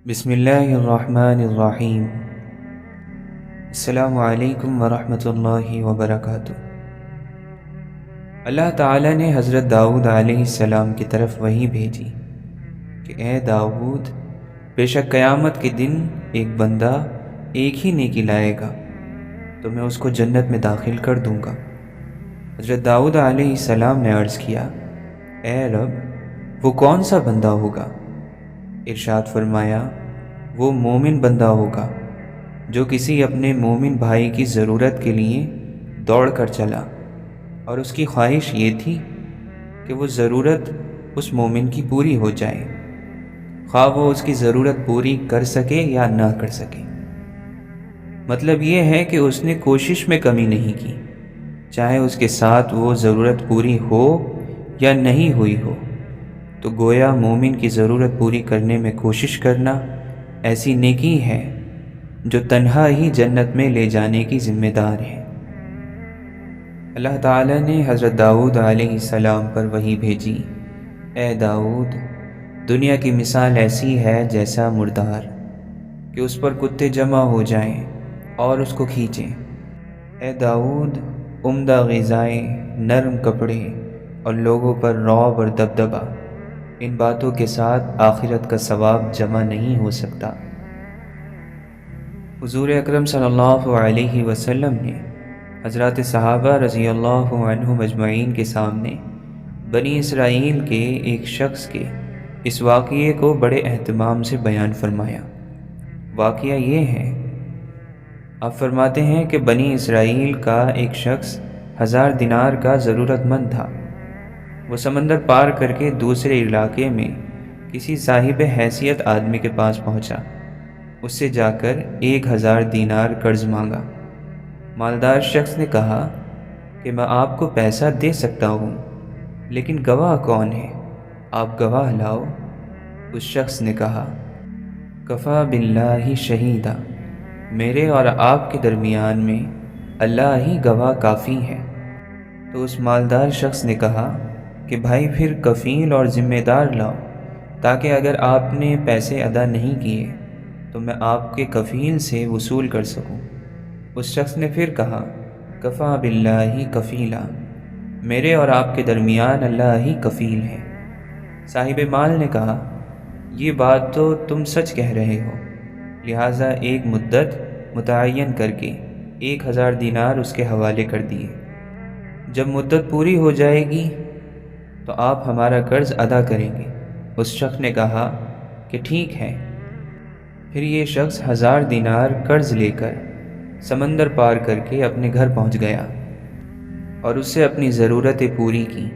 بسم اللہ الرحمن الرحیم۔ السلام علیکم ورحمۃ اللہ وبرکاتہ۔ اللہ تعالیٰ نے حضرت داؤد علیہ السلام کی طرف وحی بھیجی کہ اے داؤد، بے شک قیامت کے دن ایک بندہ ایک ہی نیکی لائے گا تو میں اس کو جنت میں داخل کر دوں گا۔ حضرت داؤد علیہ السلام نے عرض کیا، اے رب، وہ کون سا بندہ ہوگا؟ ارشاد فرمایا، وہ مومن بندہ ہوگا جو کسی اپنے مومن بھائی کی ضرورت کے لیے دوڑ کر چلا اور اس کی خواہش یہ تھی کہ وہ ضرورت اس مومن کی پوری ہو جائے، خواہ وہ اس کی ضرورت پوری کر سکے یا نہ کر سکے۔ مطلب یہ ہے کہ اس نے کوشش میں کمی نہیں کی، چاہے اس کے ساتھ وہ ضرورت پوری ہو یا نہیں ہوئی ہو۔ تو گویا مومن کی ضرورت پوری کرنے میں کوشش کرنا ایسی نیکی ہے جو تنہا ہی جنت میں لے جانے کی ذمہ دار ہے۔ اللہ تعالیٰ نے حضرت داؤد علیہ السلام پر وحی بھیجی، اے داؤد، دنیا کی مثال ایسی ہے جیسا مردار کہ اس پر کتے جمع ہو جائیں اور اس کو کھینچیں۔ اے داؤد، عمدہ غذائیں، نرم کپڑے اور لوگوں پر رعب اور دبدبہ، ان باتوں کے ساتھ آخرت کا ثواب جمع نہیں ہو سکتا۔ حضور اکرم صلی اللہ علیہ وسلم نے حضرات صحابہ رضی اللہ عنہم اجمعین کے سامنے بنی اسرائیل کے ایک شخص کے اس واقعے کو بڑے اہتمام سے بیان فرمایا۔ واقعہ یہ ہے، آپ فرماتے ہیں کہ بنی اسرائیل کا ایک شخص 1000 دینار کا ضرورت مند تھا۔ وہ سمندر پار کر کے دوسرے علاقے میں کسی صاحب حیثیت آدمی کے پاس پہنچا، اس سے جا کر 1000 دینار قرض مانگا۔ مالدار شخص نے کہا کہ میں آپ کو پیسہ دے سکتا ہوں، لیکن گواہ کون ہے؟ آپ گواہ لاؤ۔ اس شخص نے کہا، کفا باللہ شہیدا، میرے اور آپ کے درمیان میں اللہ ہی گواہ کافی ہے۔ تو اس مالدار شخص نے کہا کہ بھائی پھر کفیل اور ذمہ دار لاؤ، تاکہ اگر آپ نے پیسے ادا نہیں کیے تو میں آپ کے کفیل سے وصول کر سکوں۔ اس شخص نے پھر کہا، کفا باللہ کفیلا، میرے اور آپ کے درمیان اللہ ہی کفیل ہے۔ صاحب مال نے کہا، یہ بات تو تم سچ کہہ رہے ہو، لہٰذا ایک مدت متعین کر کے 1000 دینار اس کے حوالے کر دیے۔ جب مدت پوری ہو جائے گی تو آپ ہمارا قرض ادا کریں گے۔ اس شخص نے کہا کہ ٹھیک ہے۔ پھر یہ شخص 1000 دینار قرض لے کر سمندر پار کر کے اپنے گھر پہنچ گیا اور اس سے اپنی ضرورتیں پوری کی۔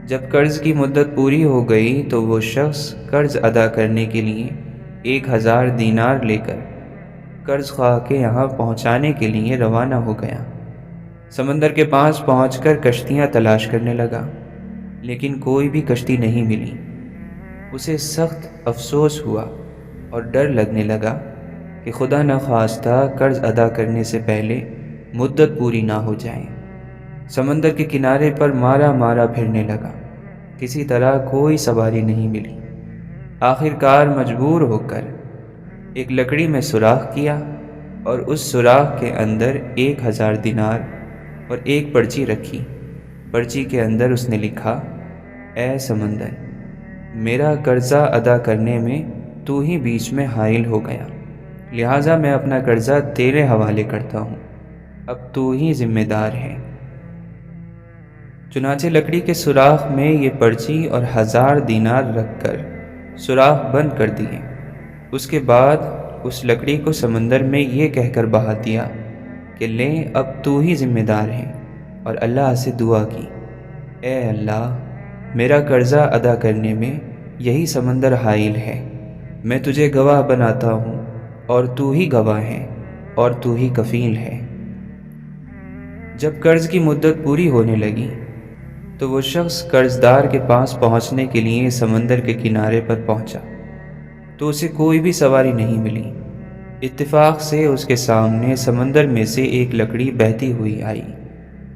جب قرض کی مدت پوری ہو گئی تو وہ شخص قرض ادا کرنے کے لیے 1000 دینار لے کر قرض خواہ کے یہاں پہنچانے کے لیے روانہ ہو گیا۔ سمندر کے پاس پہنچ کر کشتیاں تلاش کرنے لگا، لیکن کوئی بھی کشتی نہیں ملی۔ اسے سخت افسوس ہوا اور ڈر لگنے لگا کہ خدا نخواستہ قرض ادا کرنے سے پہلے مدت پوری نہ ہو جائے۔ سمندر کے کنارے پر مارا مارا پھرنے لگا، کسی طرح کوئی سواری نہیں ملی۔ آخر کار مجبور ہو کر ایک لکڑی میں سوراخ کیا اور اس سوراخ کے اندر 1000 دینار اور ایک پرچی رکھی۔ پرچی کے اندر اس نے لکھا، اے سمندر، میرا قرضہ ادا کرنے میں تو ہی بیچ میں حائل ہو گیا، لہٰذا میں اپنا قرضہ تیرے حوالے کرتا ہوں، اب تو ہی ذمہ دار ہے۔ چنانچہ لکڑی کے سوراخ میں یہ پرچی اور 1000 دینار رکھ کر سوراخ بند کر دیے۔ اس کے بعد اس لکڑی کو سمندر میں یہ کہہ کر بہا دیا کہ لے، اب تو ہی ذمہ دار ہے، اور اللہ سے دعا کی، اے اللہ، میرا قرضہ ادا کرنے میں یہی سمندر حائل ہے، میں تجھے گواہ بناتا ہوں اور تو ہی گواہ ہے اور تو ہی کفیل ہے۔ جب قرض کی مدت پوری ہونے لگی تو وہ شخص قرض دار کے پاس پہنچنے کے لیے سمندر کے کنارے پر پہنچا تو اسے کوئی بھی سواری نہیں ملی۔ اتفاق سے اس کے سامنے سمندر میں سے ایک لکڑی بہتی ہوئی آئی۔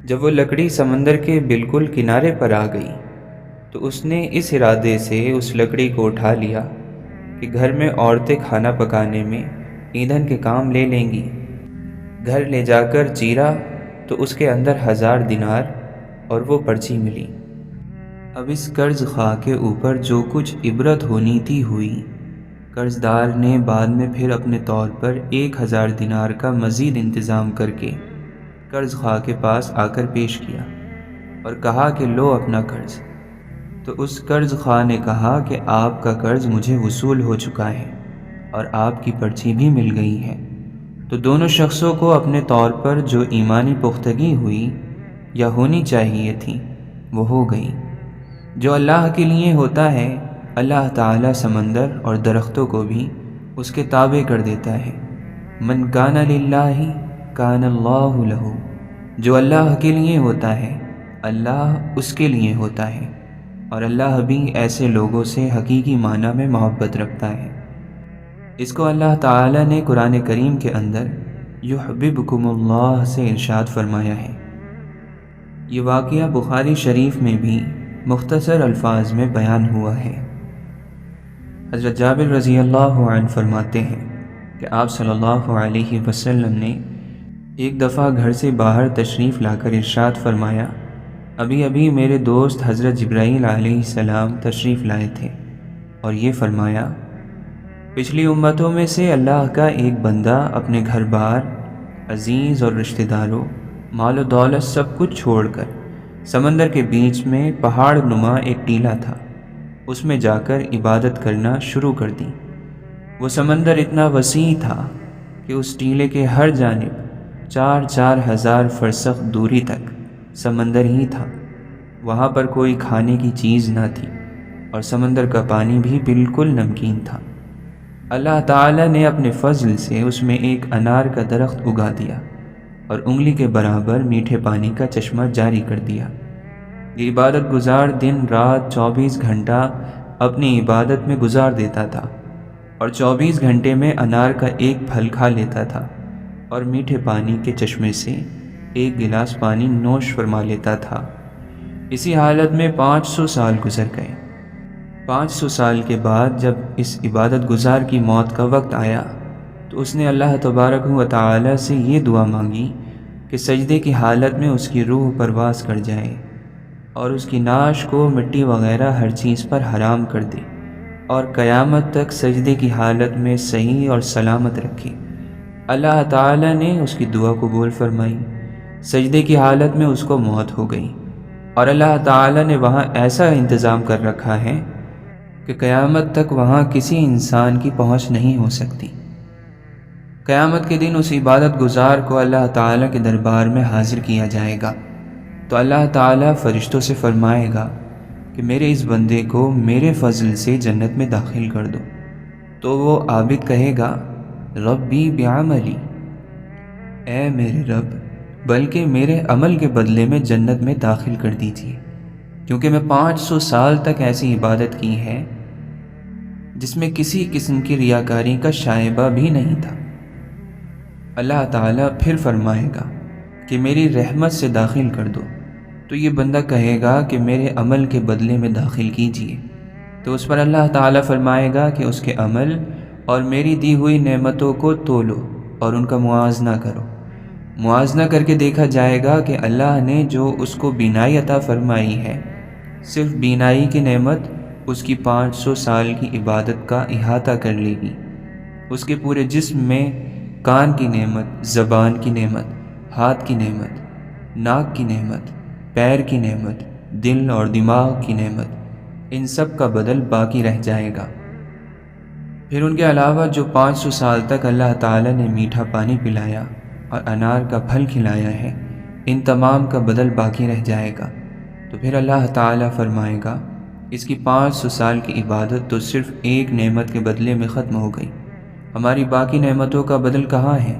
جب وہ لکڑی سمندر کے بالکل کنارے پر آ گئی تو اس نے اس ارادے سے اس لکڑی کو اٹھا لیا کہ کہ گھر میں عورتیں کھانا پکانے میں ایندھن کے کام لے لیں گی۔ گھر لے جا کر چیرا تو اس کے اندر 1000 دینار اور وہ پرچی ملی۔ اب اس قرض خواہ کے اوپر جو کچھ عبرت ہونی تھی ہوئی۔ قرض دار نے بعد میں پھر اپنے طور پر 1000 دینار کا مزید انتظام کر کے قرض خواہ کے پاس آ کر پیش کیا اور کہا کہ لو اپنا قرض۔ تو اس قرض خواہ نے کہا کہ آپ کا قرض مجھے وصول ہو چکا ہے اور آپ کی پرچی بھی مل گئی ہے۔ تو دونوں شخصوں کو اپنے طور پر جو ایمانی پختگی ہوئی یا ہونی چاہیے تھی وہ ہو گئی۔ جو اللہ کے لیے ہوتا ہے اللہ تعالیٰ سمندر اور درختوں کو بھی اس کے تابع کر دیتا ہے۔ من کان للہ کان اللہ لہ، جو اللہ کے لیے ہوتا ہے اللہ اس کے لیے ہوتا ہے، اور اللہ بھی ایسے لوگوں سے حقیقی معنی میں محبت رکھتا ہے۔ اس کو اللہ تعالیٰ نے قرآن کریم کے اندر یحببکم اللہ سے ارشاد فرمایا ہے۔ یہ واقعہ بخاری شریف میں بھی مختصر الفاظ میں بیان ہوا ہے۔ حضرت جابر رضی اللہ عنہ فرماتے ہیں کہ آپ صلی اللہ علیہ وسلم نے ایک دفعہ گھر سے باہر تشریف لا کر ارشاد فرمایا، ابھی ابھی میرے دوست حضرت جبرائیل علیہ السلام تشریف لائے تھے اور یہ فرمایا، پچھلی امتوں میں سے اللہ کا ایک بندہ اپنے گھر بار، عزیز اور رشتہ داروں، مال و دولت سب کچھ چھوڑ کر سمندر کے بیچ میں پہاڑ نما ایک ٹیلہ تھا، اس میں جا کر عبادت کرنا شروع کر دی۔ وہ سمندر اتنا وسیع تھا کہ اس ٹیلے کے ہر جانب 4,000 فرسخ دوری تک سمندر ہی تھا۔ وہاں پر کوئی کھانے کی چیز نہ تھی اور سمندر کا پانی بھی بالکل نمکین تھا۔ اللہ تعالیٰ نے اپنے فضل سے اس میں ایک انار کا درخت اگا دیا اور انگلی کے برابر میٹھے پانی کا چشمہ جاری کر دیا۔ یہ عبادت گزار دن رات 24 گھنٹہ اپنی عبادت میں گزار دیتا تھا اور 24 گھنٹے میں انار کا ایک پھل کھا لیتا تھا اور میٹھے پانی کے چشمے سے ایک گلاس پانی نوش فرما لیتا تھا۔ اسی حالت میں 500 سال گزر گئے۔ 500 سال کے بعد جب اس عبادت گزار کی موت کا وقت آیا تو اس نے اللہ تبارک و تعالی سے یہ دعا مانگی کہ سجدے کی حالت میں اس کی روح پرواز کر جائے اور اس کی نعش کو مٹی وغیرہ ہر چیز پر حرام کر دے اور قیامت تک سجدے کی حالت میں صحیح اور سلامت رکھے۔ اللہ تعالی نے اس کی دعا قبول فرمائی۔ سجدے کی حالت میں اس کو موت ہو گئی اور اللہ تعالی نے وہاں ایسا انتظام کر رکھا ہے کہ قیامت تک وہاں کسی انسان کی پہنچ نہیں ہو سکتی۔ قیامت کے دن اس عبادت گزار کو اللہ تعالیٰ کے دربار میں حاضر کیا جائے گا تو اللہ تعالیٰ فرشتوں سے فرمائے گا کہ میرے اس بندے کو میرے فضل سے جنت میں داخل کر دو۔ تو وہ عابد کہے گا، ربی بعملی، اے میرے رب بلکہ میرے عمل کے بدلے میں جنت میں داخل کر دیجیے، کیونکہ میں 500 سال تک ایسی عبادت کی ہے جس میں کسی قسم کی ریاکاری کا شائبہ بھی نہیں تھا۔ اللہ تعالیٰ پھر فرمائے گا کہ میری رحمت سے داخل کر دو، تو یہ بندہ کہے گا کہ میرے عمل کے بدلے میں داخل کیجیے، تو اس پر اللہ تعالیٰ فرمائے گا کہ اس کے عمل اور میری دی ہوئی نعمتوں کو تولو اور ان کا موازنہ کرو۔ موازنہ کر کے دیکھا جائے گا کہ اللہ نے جو اس کو بینائی عطا فرمائی ہے، صرف بینائی کی نعمت اس کی 500 سال کی عبادت کا احاطہ کر لے گی۔ اس کے پورے جسم میں کان کی نعمت، زبان کی نعمت، ہاتھ کی نعمت، ناک کی نعمت، پیر کی نعمت، دل اور دماغ کی نعمت، ان سب کا بدل باقی رہ جائے گا۔ پھر ان کے علاوہ جو 500 سال تک اللہ تعالیٰ نے میٹھا پانی پلایا اور انار کا پھل کھلایا ہے، ان تمام کا بدل باقی رہ جائے گا۔ تو پھر اللہ تعالیٰ فرمائے گا، اس کی 500 سال کی عبادت تو صرف ایک نعمت کے بدلے میں ختم ہو گئی، ہماری باقی نعمتوں کا بدل کہاں ہے؟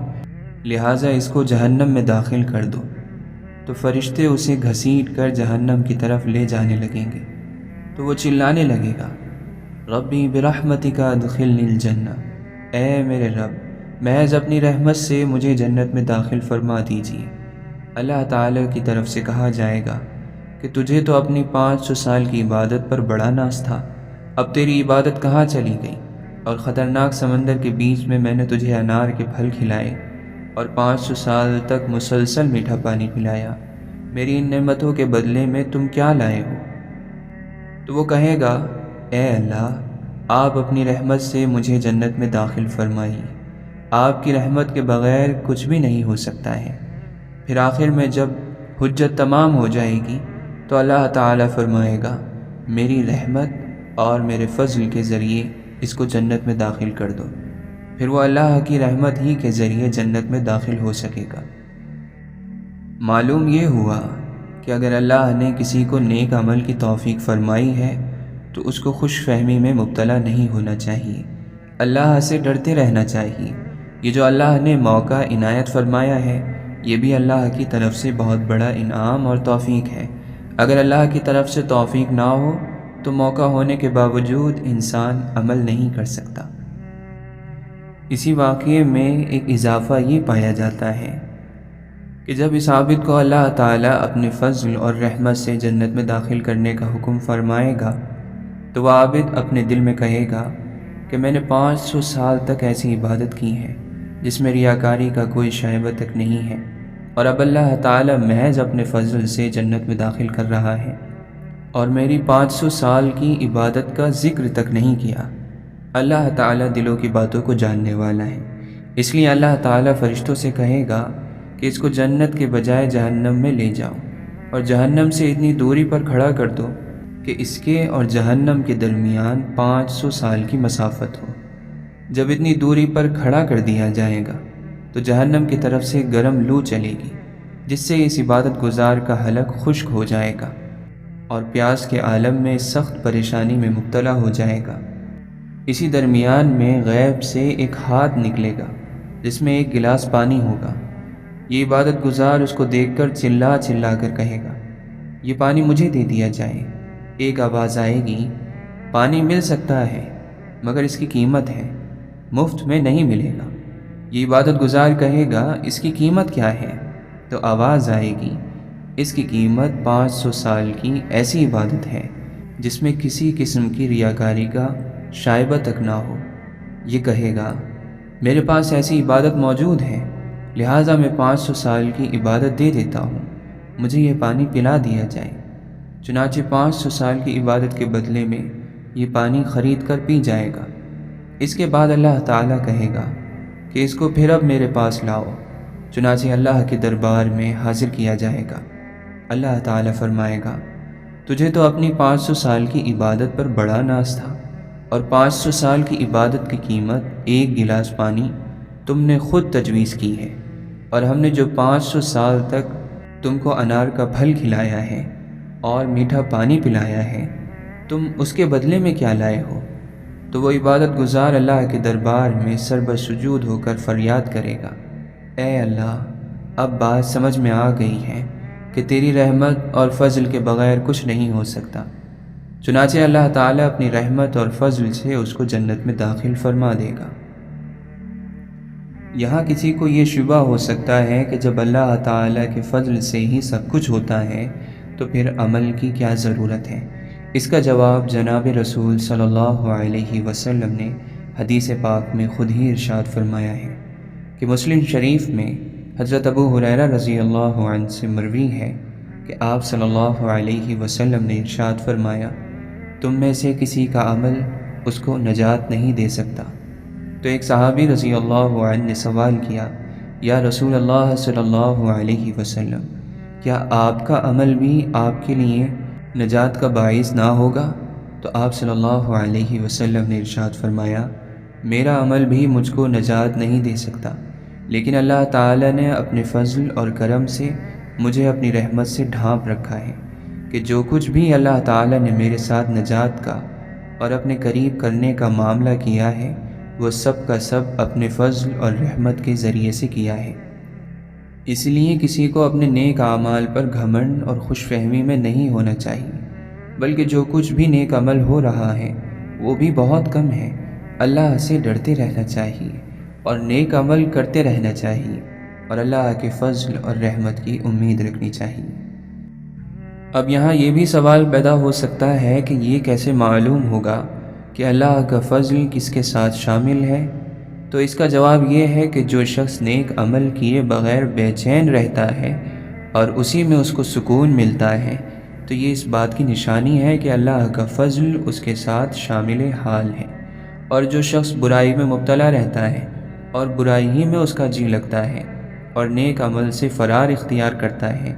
لہٰذا اس کو جہنم میں داخل کر دو۔ تو فرشتے اسے گھسیٹ کر جہنم کی طرف لے جانے لگیں گے، تو وہ چلانے لگے گا، ربی برحمتک ادخلنی الجنہ، اے میرے رب محض اپنی رحمت سے مجھے جنت میں داخل فرما دیجیے۔ اللہ تعالیٰ کی طرف سے کہا جائے گا کہ تجھے تو اپنی 500 سال کی عبادت پر بڑا ناز تھا، اب تیری عبادت کہاں چلی گئی؟ اور خطرناک سمندر کے بیچ میں نے تجھے انار کے پھل کھلائے اور 500 سال تک مسلسل میٹھا پانی پلایا، میری ان نعمتوں کے بدلے میں تم کیا لائے ہو؟ تو وہ کہے گا، اے اللہ، آپ اپنی رحمت سے مجھے جنت میں داخل فرمائیے، آپ کی رحمت کے بغیر کچھ بھی نہیں ہو سکتا ہے۔ پھر آخر میں جب حجت تمام ہو جائے گی تو اللہ تعالیٰ فرمائے گا، میری رحمت اور میرے فضل کے ذریعے اس کو جنت میں داخل کر دو۔ پھر وہ اللہ کی رحمت ہی کے ذریعے جنت میں داخل ہو سکے گا۔ معلوم یہ ہوا کہ اگر اللہ نے کسی کو نیک عمل کی توفیق فرمائی ہے تو اس کو خوش فہمی میں مبتلا نہیں ہونا چاہیے، اللہ سے ڈرتے رہنا چاہیے۔ یہ جو اللہ نے موقع عنایت فرمایا ہے، یہ بھی اللہ کی طرف سے بہت بڑا انعام اور توفیق ہے۔ اگر اللہ کی طرف سے توفیق نہ ہو تو موقع ہونے کے باوجود انسان عمل نہیں کر سکتا۔ اسی واقعے میں ایک اضافہ یہ پایا جاتا ہے کہ جب اس عابد کو اللہ تعالیٰ اپنے فضل اور رحمت سے جنت میں داخل کرنے کا حکم فرمائے گا تو وہ عابد اپنے دل میں کہے گا کہ میں نے 500 سال تک ایسی عبادت کی ہے جس میں ریاکاری کا کوئی شائبہ تک نہیں ہے، اور اب اللہ تعالیٰ محض اپنے فضل سے جنت میں داخل کر رہا ہے اور میری 500 سال کی عبادت کا ذکر تک نہیں کیا۔ اللہ تعالیٰ دلوں کی باتوں کو جاننے والا ہے، اس لیے اللہ تعالیٰ فرشتوں سے کہے گا کہ اس کو جنت کے بجائے جہنم میں لے جاؤ اور جہنم سے اتنی دوری پر کھڑا کر دو کہ اس کے اور جہنم کے درمیان 500 سال کی مسافت ہو۔ جب اتنی دوری پر کھڑا کر دیا جائے گا تو جہنم کی طرف سے گرم لو چلے گی جس سے اس عبادت گزار کا حلق خشک ہو جائے گا اور پیاس کے عالم میں سخت پریشانی میں مبتلا ہو جائے گا۔ اسی درمیان میں غیب سے ایک ہاتھ نکلے گا جس میں ایک گلاس پانی ہوگا۔ یہ عبادت گزار اس کو دیکھ کر چلا چلا کر کہے گا، یہ پانی مجھے دے دیا جائے۔ ایک آواز آئے گی، پانی مل سکتا ہے مگر اس کی قیمت ہے، مفت میں نہیں ملے گا۔ یہ عبادت گزار کہے گا، اس کی قیمت کیا ہے؟ تو آواز آئے گی، اس کی قیمت 500 سال کی ایسی عبادت ہے جس میں کسی قسم کی ریاکاری کا شائبہ تک نہ ہو۔ یہ کہے گا، میرے پاس ایسی عبادت موجود ہے، لہٰذا میں 500 سال کی عبادت دے دیتا ہوں، مجھے یہ پانی پلا دیا جائے۔ چنانچہ 500 سال کی عبادت کے بدلے میں یہ پانی خرید کر پی جائے گا۔ اس کے بعد اللہ تعالیٰ کہے گا کہ اس کو پھر اب میرے پاس لاؤ۔ چنانچہ اللہ کے دربار میں حاضر کیا جائے گا۔ اللہ تعالیٰ فرمائے گا، تجھے تو اپنی 500 سال کی عبادت پر بڑا ناز تھا، اور 500 سال کی عبادت کی قیمت ایک گلاس پانی تم نے خود تجویز کی ہے، اور ہم نے جو 500 سال تک تم کو انار کا پھل کھلایا ہے اور میٹھا پانی پلایا ہے، تم اس کے بدلے میں کیا لائے ہو؟ تو وہ عبادت گزار اللہ کے دربار میں سر بسجود ہو کر فریاد کرے گا، اے اللہ، اب بات سمجھ میں آ گئی ہے کہ تیری رحمت اور فضل کے بغیر کچھ نہیں ہو سکتا۔ چنانچہ اللہ تعالیٰ اپنی رحمت اور فضل سے اس کو جنت میں داخل فرما دے گا۔ یہاں کسی کو یہ شبہ ہو سکتا ہے کہ جب اللہ تعالیٰ کے فضل سے ہی سب کچھ ہوتا ہے تو پھر عمل کی کیا ضرورت ہے؟ اس کا جواب جناب رسول صلی اللہ علیہ وسلم نے حدیث پاک میں خود ہی ارشاد فرمایا ہے کہ مسلم شریف میں حضرت ابو ہریرہ رضی اللہ عنہ سے مروی ہے کہ آپ صلی اللہ علیہ وسلم نے ارشاد فرمایا، تم میں سے کسی کا عمل اس کو نجات نہیں دے سکتا۔ تو ایک صحابی رضی اللہ عنہ نے سوال کیا، یا رسول اللہ صلی اللہ علیہ وسلم، کیا آپ کا عمل بھی آپ کے لیے نجات کا باعث نہ ہوگا؟ تو آپ صلی اللہ علیہ وسلم نے ارشاد فرمایا، میرا عمل بھی مجھ کو نجات نہیں دے سکتا، لیکن اللہ تعالیٰ نے اپنے فضل اور کرم سے مجھے اپنی رحمت سے ڈھانپ رکھا ہے کہ جو کچھ بھی اللہ تعالیٰ نے میرے ساتھ نجات کا اور اپنے قریب کرنے کا معاملہ کیا ہے وہ سب کا سب اپنے فضل اور رحمت کے ذریعے سے کیا ہے۔ اس لیے کسی کو اپنے نیک اعمال پر گھمنڈ اور خوش فہمی میں نہیں ہونا چاہیے، بلکہ جو کچھ بھی نیک عمل ہو رہا ہے وہ بھی بہت کم ہے، اللہ سے ڈرتے رہنا چاہیے اور نیک عمل کرتے رہنا چاہیے اور اللہ کے فضل اور رحمت کی امید رکھنی چاہیے۔ اب یہاں یہ بھی سوال پیدا ہو سکتا ہے کہ یہ کیسے معلوم ہوگا کہ اللہ کا فضل کس کے ساتھ شامل ہے، تو اس کا جواب یہ ہے کہ جو شخص نیک عمل کیے بغیر بے چین رہتا ہے اور اسی میں اس کو سکون ملتا ہے، تو یہ اس بات کی نشانی ہے کہ اللہ کا فضل اس کے ساتھ شامل حال ہے۔ اور جو شخص برائی میں مبتلا رہتا ہے اور برائی ہی میں اس کا جی لگتا ہے اور نیک عمل سے فرار اختیار کرتا ہے،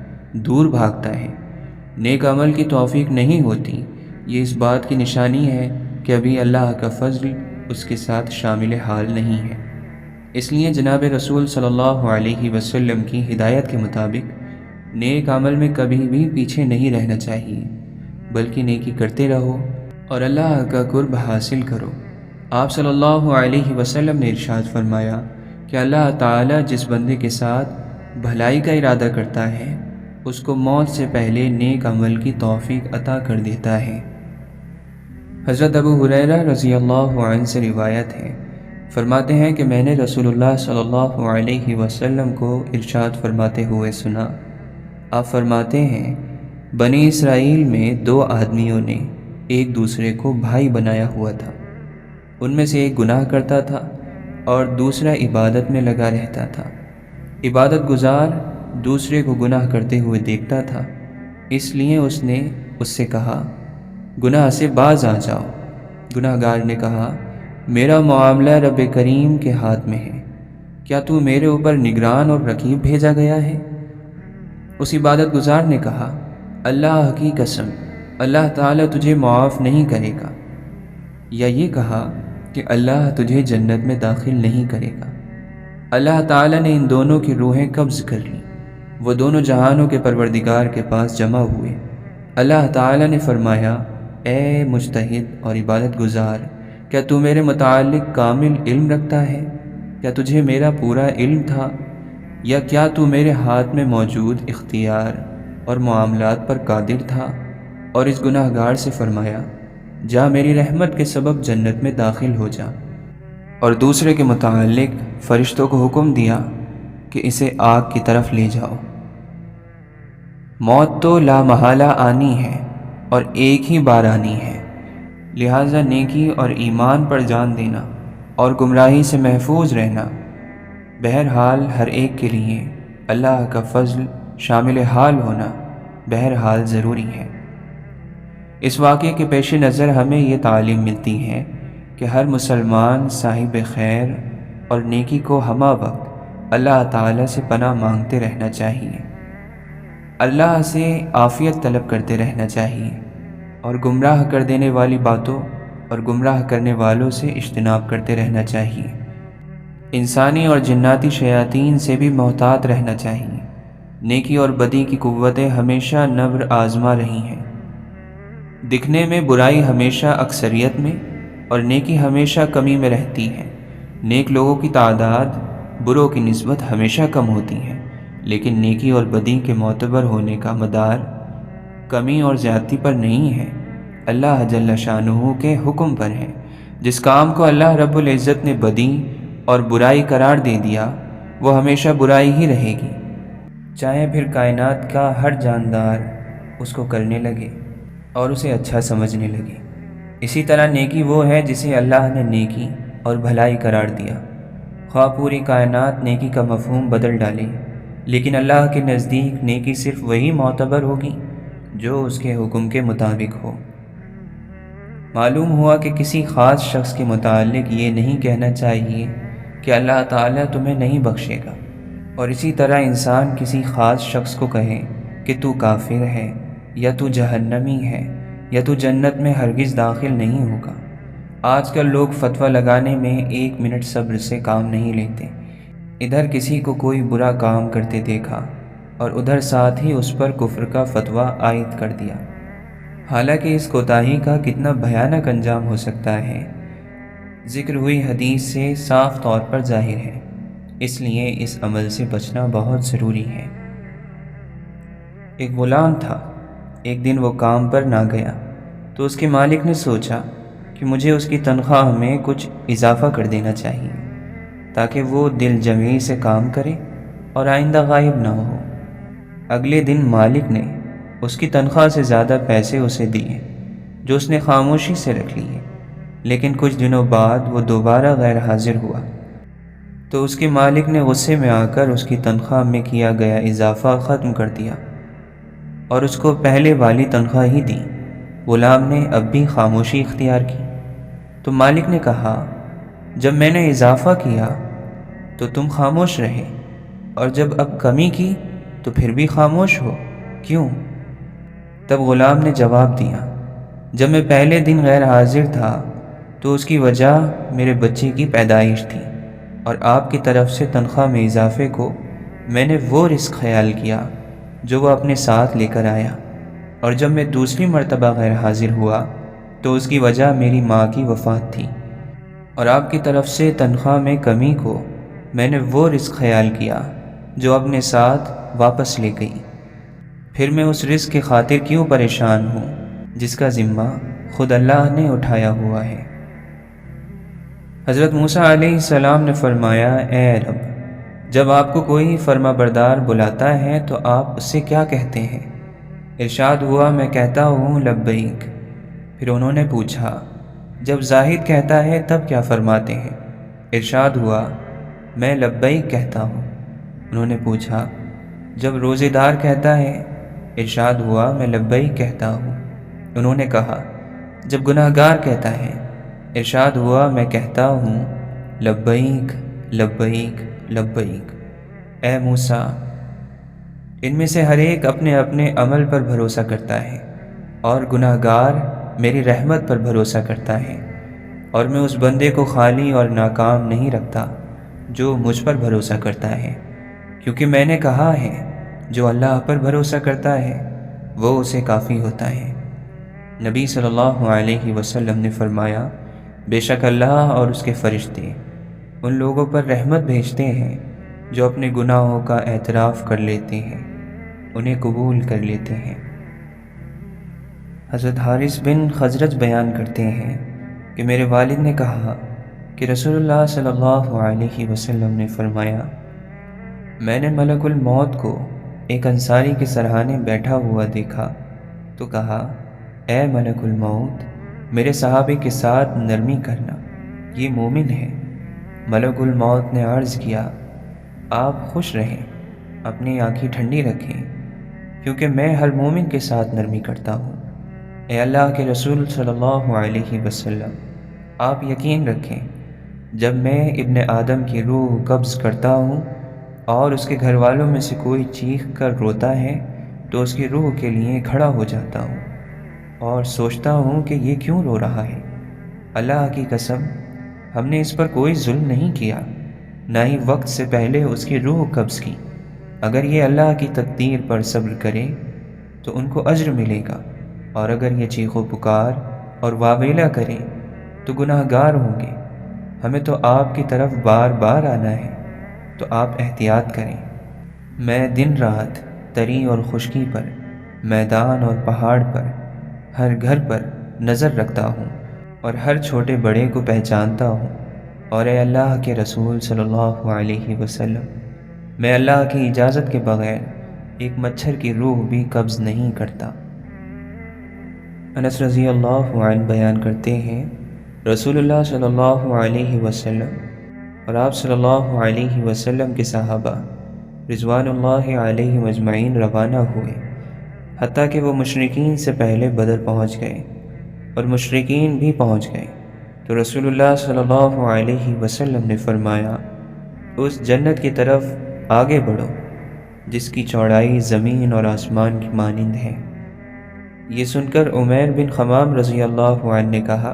دور بھاگتا ہے، نیک عمل کی توفیق نہیں ہوتی، یہ اس بات کی نشانی ہے کہ ابھی اللہ کا فضل اس کے ساتھ شامل حال نہیں ہے۔ اس لیے جناب رسول صلی اللہ علیہ وسلم کی ہدایت کے مطابق نیک عمل میں کبھی بھی پیچھے نہیں رہنا چاہیے، بلکہ نیکی کرتے رہو اور اللہ کا قرب حاصل کرو۔ آپ صلی اللہ علیہ وسلم نے ارشاد فرمایا کہ اللہ تعالیٰ جس بندے کے ساتھ بھلائی کا ارادہ کرتا ہے اس کو موت سے پہلے نیک عمل کی توفیق عطا کر دیتا ہے۔ حضرت ابو ہریرہ رضی اللہ عنہ سے روایت ہے، فرماتے ہیں کہ میں نے رسول اللہ صلی اللہ علیہ وسلم کو ارشاد فرماتے ہوئے سنا۔ آپ فرماتے ہیں، بنی اسرائیل میں 2 آدمیوں نے ایک دوسرے کو بھائی بنایا ہوا تھا۔ ان میں سے ایک گناہ کرتا تھا اور دوسرا عبادت میں لگا رہتا تھا۔ عبادت گزار دوسرے کو گناہ کرتے ہوئے دیکھتا تھا، اس لیے اس نے اس سے کہا، گناہ سے باز آ جاؤ۔ گناہ گار نے کہا، میرا معاملہ رب کریم کے ہاتھ میں ہے، کیا تو میرے اوپر نگران اور رقیب بھیجا گیا ہے؟ اس عبادت گزار نے کہا، اللہ کی قسم، اللہ تعالیٰ تجھے معاف نہیں کرے گا، یا یہ کہا کہ اللہ تجھے جنت میں داخل نہیں کرے گا۔ اللہ تعالیٰ نے ان دونوں کی روحیں قبض کر لیں، وہ دونوں جہانوں کے پروردگار کے پاس جمع ہوئے۔ اللہ تعالیٰ نے فرمایا، اے مجتہد اور عبادت گزار، کیا تو میرے متعلق کامل علم رکھتا ہے؟ کیا تجھے میرا پورا علم تھا؟ یا کیا تو میرے ہاتھ میں موجود اختیار اور معاملات پر قادر تھا؟ اور اس گناہ گار سے فرمایا، جا میری رحمت کے سبب جنت میں داخل ہو جا۔ اور دوسرے کے متعلق فرشتوں کو حکم دیا کہ اسے آگ کی طرف لے جاؤ۔ موت تو لا محالہ آنی ہے اور ایک ہی بار آنی ہے، لہٰذا نیکی اور ایمان پر جان دینا اور گمراہی سے محفوظ رہنا بہرحال ہر ایک کے لیے اللہ کا فضل شامل حال ہونا بہرحال ضروری ہے۔ اس واقعے کے پیش نظر ہمیں یہ تعلیم ملتی ہے کہ ہر مسلمان صاحب خیر اور نیکی کو ہمہ وقت اللہ تعالیٰ سے پناہ مانگتے رہنا چاہیے، اللہ سے عافیت طلب کرتے رہنا چاہیے، اور گمراہ کر دینے والی باتوں اور گمراہ کرنے والوں سے اجتناب کرتے رہنا چاہیے۔ انسانی اور جناتی شیاطین سے بھی محتاط رہنا چاہیے۔ نیکی اور بدی کی قوتیں ہمیشہ نبر آزما رہی ہیں۔ دکھنے میں برائی ہمیشہ اکثریت میں اور نیکی ہمیشہ کمی میں رہتی ہے۔ نیک لوگوں کی تعداد بروں کی نسبت ہمیشہ کم ہوتی ہے، لیکن نیکی اور بدی کے معتبر ہونے کا مدار کمی اور زیادتی پر نہیں ہے، اللہ جل شانہ کے حکم پر ہے۔ جس کام کو اللہ رب العزت نے بدی اور برائی قرار دے دیا وہ ہمیشہ برائی ہی رہے گی، چاہے پھر کائنات کا ہر جاندار اس کو کرنے لگے اور اسے اچھا سمجھنے لگے۔ اسی طرح نیکی وہ ہے جسے اللہ نے نیکی اور بھلائی قرار دیا، خواہ پوری کائنات نیکی کا مفہوم بدل ڈالے، لیکن اللہ کے نزدیک نیکی صرف وہی معتبر ہوگی جو اس کے حکم کے مطابق ہو۔ معلوم ہوا کہ کسی خاص شخص کے متعلق یہ نہیں کہنا چاہیے کہ اللہ تعالیٰ تمہیں نہیں بخشے گا، اور اسی طرح انسان کسی خاص شخص کو کہے کہ تو کافر ہے یا تو جہنمی ہے یا تو جنت میں ہرگز داخل نہیں ہوگا۔ آج کل لوگ فتویٰ لگانے میں 1 منٹ صبر سے کام نہیں لیتے، ادھر کسی کو کوئی برا کام کرتے دیکھا اور ادھر ساتھ ہی اس پر کفر کا فتویٰ عائد کر دیا، حالانکہ اس کوتاہی کا کتنا بھیانک انجام ہو سکتا ہے ذکر ہوئی حدیث سے صاف طور پر ظاہر ہے، اس لیے اس عمل سے بچنا بہت ضروری ہے۔ ایک غلام تھا، ایک دن وہ کام پر نہ گیا تو اس کے مالک نے سوچا کہ مجھے اس کی تنخواہ میں کچھ اضافہ کر دینا چاہیے تاکہ وہ دل جمعی سے کام کرے اور آئندہ غائب نہ ہو۔ اگلے دن مالک نے اس کی تنخواہ سے زیادہ پیسے اسے دیے جو اس نے خاموشی سے رکھ لیے۔ لیکن کچھ دنوں بعد وہ دوبارہ غیر حاضر ہوا تو اس کے مالک نے غصے میں آ کر اس کی تنخواہ میں کیا گیا اضافہ ختم کر دیا اور اس کو پہلے والی تنخواہ ہی دی۔ غلام نے اب بھی خاموشی اختیار کی تو مالک نے کہا، جب میں نے اضافہ کیا تو تم خاموش رہے، اور جب اب کمی کی تو پھر بھی خاموش ہو، کیوں؟ تب غلام نے جواب دیا، جب میں پہلے دن غیر حاضر تھا تو اس کی وجہ میرے بچے کی پیدائش تھی، اور آپ کی طرف سے تنخواہ میں اضافے کو میں نے وہ رزق خیال کیا جو وہ اپنے ساتھ لے کر آیا، اور جب میں دوسری مرتبہ غیر حاضر ہوا تو اس کی وجہ میری ماں کی وفات تھی، اور آپ کی طرف سے تنخواہ میں کمی کو میں نے وہ رزق خیال کیا جو اپنے ساتھ واپس لے گئی۔ پھر میں اس رزق کی خاطر کیوں پریشان ہوں جس کا ذمہ خود اللہ نے اٹھایا ہوا ہے۔ حضرت موسیٰ علیہ السلام نے فرمایا، اے رب، جب آپ کو کوئی فرما بردار بلاتا ہے تو آپ اس سے کیا کہتے ہیں؟ ارشاد ہوا، میں کہتا ہوں لبیک۔ پھر انہوں نے پوچھا، جب زاہد کہتا ہے تب کیا فرماتے ہیں؟ ارشاد ہوا، میں لبیک کہتا ہوں۔ انہوں نے پوچھا، جب روزے دار کہتا ہے؟ ارشاد ہوا، میں لبیک کہتا ہوں۔ انہوں نے کہا، جب گناہ گار کہتا ہے؟ ارشاد ہوا، میں کہتا ہوں لبیک لبیک لبیک۔ اے موسیٰ، ان میں سے ہر ایک اپنے اپنے عمل پر بھروسہ کرتا ہے، اور گناہ گار میری رحمت پر بھروسہ کرتا ہے، اور میں اس بندے کو خالی اور ناکام نہیں رکھتا جو مجھ پر بھروسہ کرتا ہے، کیونکہ میں نے کہا ہے جو اللہ پر بھروسہ کرتا ہے وہ اسے کافی ہوتا ہے۔ نبی صلی اللہ علیہ وسلم نے فرمایا، بے شک اللہ اور اس کے فرشتے ان لوگوں پر رحمت بھیجتے ہیں جو اپنے گناہوں کا اعتراف کر لیتے ہیں، انہیں قبول کر لیتے ہیں۔ حضرت حارث بن خزرج بیان کرتے ہیں کہ میرے والد نے کہا کہ رسول اللہ صلی اللہ علیہ وسلم نے فرمایا، میں نے ملک الموت کو ایک انصاری کے سرہانے بیٹھا ہوا دیکھا تو کہا، اے ملک الموت، میرے صحابے کے ساتھ نرمی کرنا، یہ مومن ہے۔ ملک الموت نے عرض کیا، آپ خوش رہیں، اپنی آنکھیں ٹھنڈی رکھیں، کیونکہ میں ہر مومن کے ساتھ نرمی کرتا ہوں۔ اے اللہ کے رسول صلی اللہ علیہ وسلم، آپ یقین رکھیں، جب میں ابن آدم کی روح قبض کرتا ہوں اور اس کے گھر والوں میں سے کوئی چیخ کر روتا ہے تو اس کی روح کے لیے کھڑا ہو جاتا ہوں اور سوچتا ہوں کہ یہ کیوں رو رہا ہے۔ اللہ کی قسم، ہم نے اس پر کوئی ظلم نہیں کیا، نہ ہی وقت سے پہلے اس کی روح قبض کی۔ اگر یہ اللہ کی تقدیر پر صبر کرے تو ان کو اجر ملے گا، اور اگر یہ چیخ و پکار اور واویلا کریں تو گناہ گار ہوں گے۔ ہمیں تو آپ کی طرف بار بار آنا ہے، تو آپ احتیاط کریں۔ میں دن رات تری اور خشکی پر، میدان اور پہاڑ پر، ہر گھر پر نظر رکھتا ہوں اور ہر چھوٹے بڑے کو پہچانتا ہوں، اور اے اللہ کے رسول صلی اللہ علیہ وسلم، میں اللہ کی اجازت کے بغیر ایک مچھر کی روح بھی قبض نہیں کرتا۔ انس رضی اللہ عنہ بیان کرتے ہیں، رسول اللہ صلی اللہ علیہ وسلم اور آپ صلی اللہ علیہ وسلم کے صحابہ رضوان اللہ علیہ مجمعین روانہ ہوئے، حتیٰ کہ وہ مشرکین سے پہلے بدر پہنچ گئے، اور مشرکین بھی پہنچ گئے تو رسول اللہ صلی اللہ علیہ وسلم نے فرمایا، اس جنت کی طرف آگے بڑھو جس کی چوڑائی زمین اور آسمان کی مانند ہے۔ یہ سن کر عمیر بن خمام رضی اللہ عنہ نے کہا،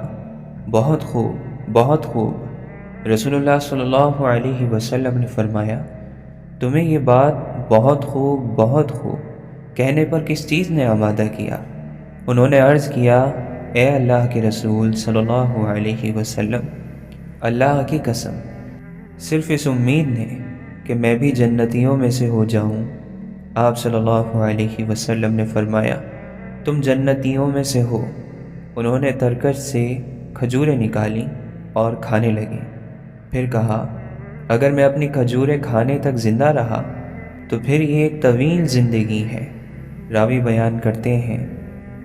بہت خوب، بہت خوب۔ رسول اللہ صلی اللہ علیہ وسلم نے فرمایا، تمہیں یہ بات بہت خوب، بہت خوب کہنے پر کس چیز نے آمادہ کیا؟ انہوں نے عرض کیا، اے اللہ کے رسول صلی اللہ علیہ وسلم، اللہ کی قسم، صرف اس امید نے کہ میں بھی جنتیوں میں سے ہو جاؤں۔ آپ صلی اللہ علیہ وسلم نے فرمایا، تم جنتیوں میں سے ہو۔ انہوں نے ترکش سے کھجوریں نکالی اور کھانے لگے۔ پھر کہا، اگر میں اپنی کھجوریں کھانے تک زندہ رہا تو پھر یہ ایک طویل زندگی ہے۔ راوی بیان کرتے ہیں،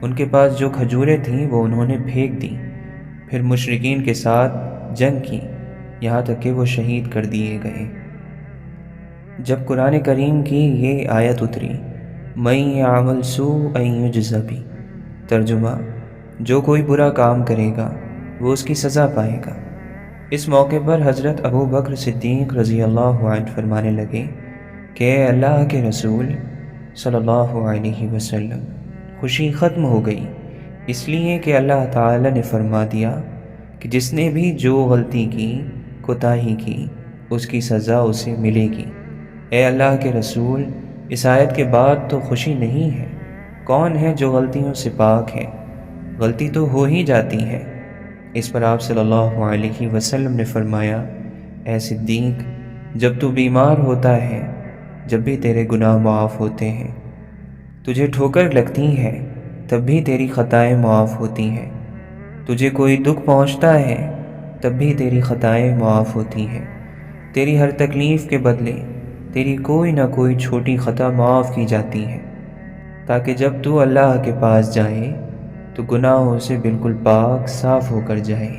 ان کے پاس جو کھجوریں تھیں وہ انہوں نے پھینک دیں، پھر مشرکین کے ساتھ جنگ کی، یہاں تک کہ وہ شہید کر دیے گئے۔ جب قرآن کریم کی یہ آیت اتری، مَن یعمل سوءًا یجز بہ، ترجمہ، جو کوئی برا کام کرے گا وہ اس کی سزا پائے گا، اس موقع پر حضرت ابو بکر صدیق رضی اللہ عنہ فرمانے لگے کہ اے اللہ کے رسول صلی اللہ علیہ وسلم، خوشی ختم ہو گئی، اس لیے کہ اللہ تعالی نے فرما دیا کہ جس نے بھی جو غلطی کی، کوتاہی کی، اس کی سزا اسے ملے گی۔ اے اللہ کے رسول، اس آیت کے بعد تو خوشی نہیں ہے، کون ہے جو غلطیوں سے پاک ہے؟ غلطی تو ہو ہی جاتی ہے۔ اس پر آپ صلی اللہ علیہ وسلم نے فرمایا، اے صدیق، جب تو بیمار ہوتا ہے، جب بھی تیرے گناہ معاف ہوتے ہیں، تجھے ٹھوکر لگتی ہے تب بھی تیری خطائیں معاف ہوتی ہیں، تجھے کوئی دکھ پہنچتا ہے تب بھی تیری خطائیں معاف ہوتی ہیں، تیری ہر تکلیف کے بدلے تیری کوئی نہ کوئی چھوٹی خطا معاف کی جاتی ہے، تاکہ جب تو اللہ کے پاس جائے تو گناہوں سے بالکل پاک صاف ہو کر جائے۔